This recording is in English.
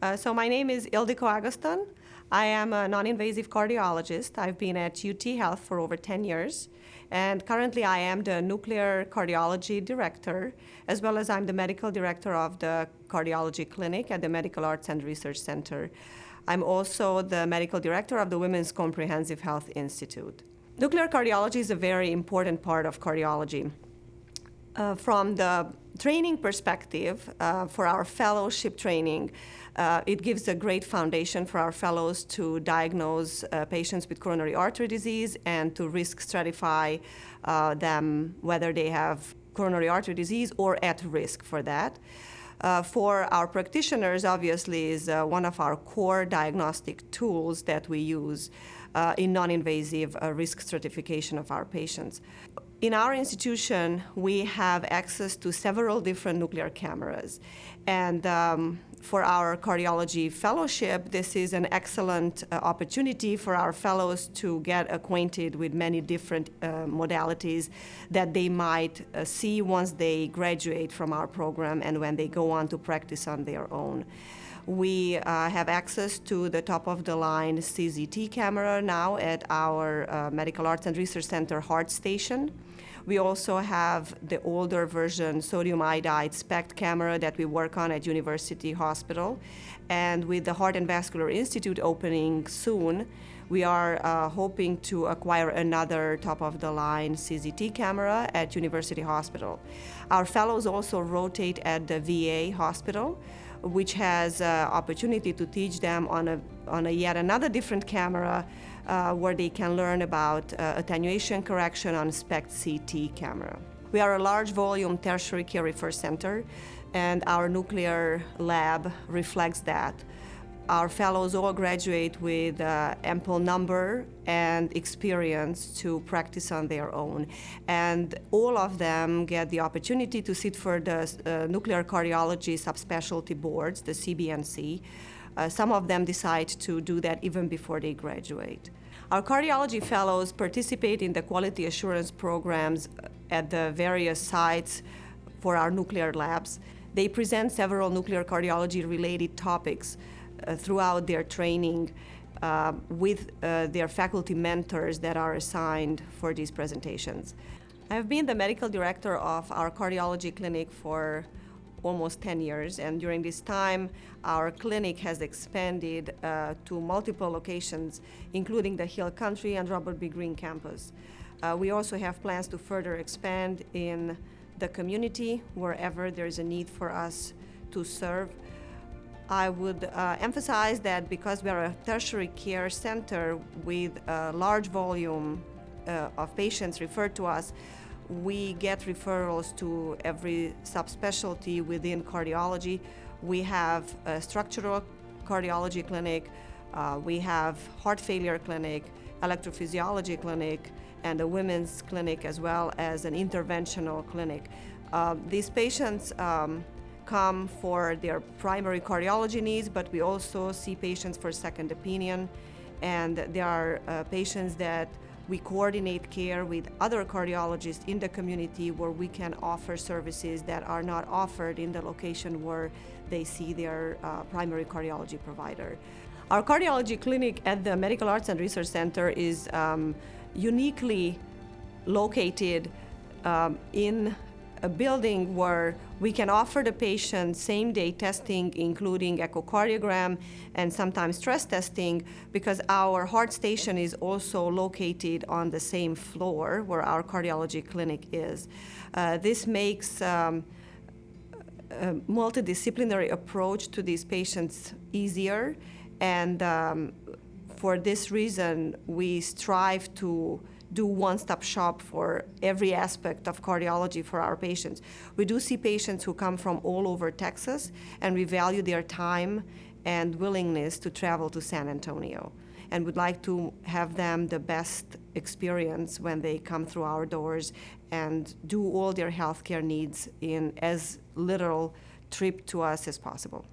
So my name is Ildiko Agoston. I am a non-invasive cardiologist. I've been at UT Health for over 10 years. And currently I am the nuclear cardiology director, as well as I'm the medical director of the cardiology clinic at the Medical Arts and Research Center. I'm also the medical director of the Women's Comprehensive Health Institute. Nuclear cardiology is a very important part of cardiology. From the training perspective, for our fellowship training, it gives a great foundation for our fellows to diagnose patients with coronary artery disease and to risk stratify them whether they have coronary artery disease or at risk for that. For our practitioners, obviously, is one of our core diagnostic tools that we use in non-invasive risk stratification of our patients. In our institution, we have access to several different nuclear cameras. And for our cardiology fellowship, this is an excellent opportunity for our fellows to get acquainted with many different modalities that they might see once they graduate from our program and when they go on to practice on their own. We have access to the top-of-the-line CZT camera now at our Medical Arts and Research Center Heart Station. We also have the older version sodium iodide SPECT camera that we work on at University Hospital. And with the Heart and Vascular Institute opening soon, we are hoping to acquire another top-of-the-line CZT camera at University Hospital. Our fellows also rotate at the VA hospital, which has opportunity to teach them on a yet another different camera where they can learn about attenuation correction on SPECT CT camera. We are a large volume tertiary care referral center, and our nuclear lab reflects that. Our fellows all graduate with ample number and experience to practice on their own. And all of them get the opportunity to sit for the nuclear cardiology subspecialty boards, the CBNC. Some of them decide to do that even before they graduate. Our cardiology fellows participate in the quality assurance programs at the various sites for our nuclear labs. They present several nuclear cardiology-related topics throughout their training with their faculty mentors that are assigned for these presentations. I've been the medical director of our cardiology clinic for almost 10 years, and during this time our clinic has expanded to multiple locations, including the Hill Country and Robert B. Greene campus. We also have plans to further expand in the community wherever there is a need for us to serve. I would emphasize that because we are a tertiary care center with a large volume of patients referred to us, we get referrals to every subspecialty within cardiology. We have a structural cardiology clinic, we have heart failure clinic, electrophysiology clinic, and a women's clinic as well as an interventional clinic. These patients come for their primary cardiology needs, but we also see patients for second opinion, and there are patients that we coordinate care with other cardiologists in the community where we can offer services that are not offered in the location where they see their primary cardiology provider. Our cardiology clinic at the Medical Arts and Research Center is uniquely located in a building where we can offer the patient same-day testing, including echocardiogram and sometimes stress testing, because our heart station is also located on the same floor where our cardiology clinic is. This makes a multidisciplinary approach to these patients easier, and for this reason, we strive to do one-stop shop for every aspect of cardiology for our patients. We do see patients who come from all over Texas, and we value their time and willingness to travel to San Antonio. And would like to have them the best experience when they come through our doors and do all their healthcare needs in as little trip to us as possible.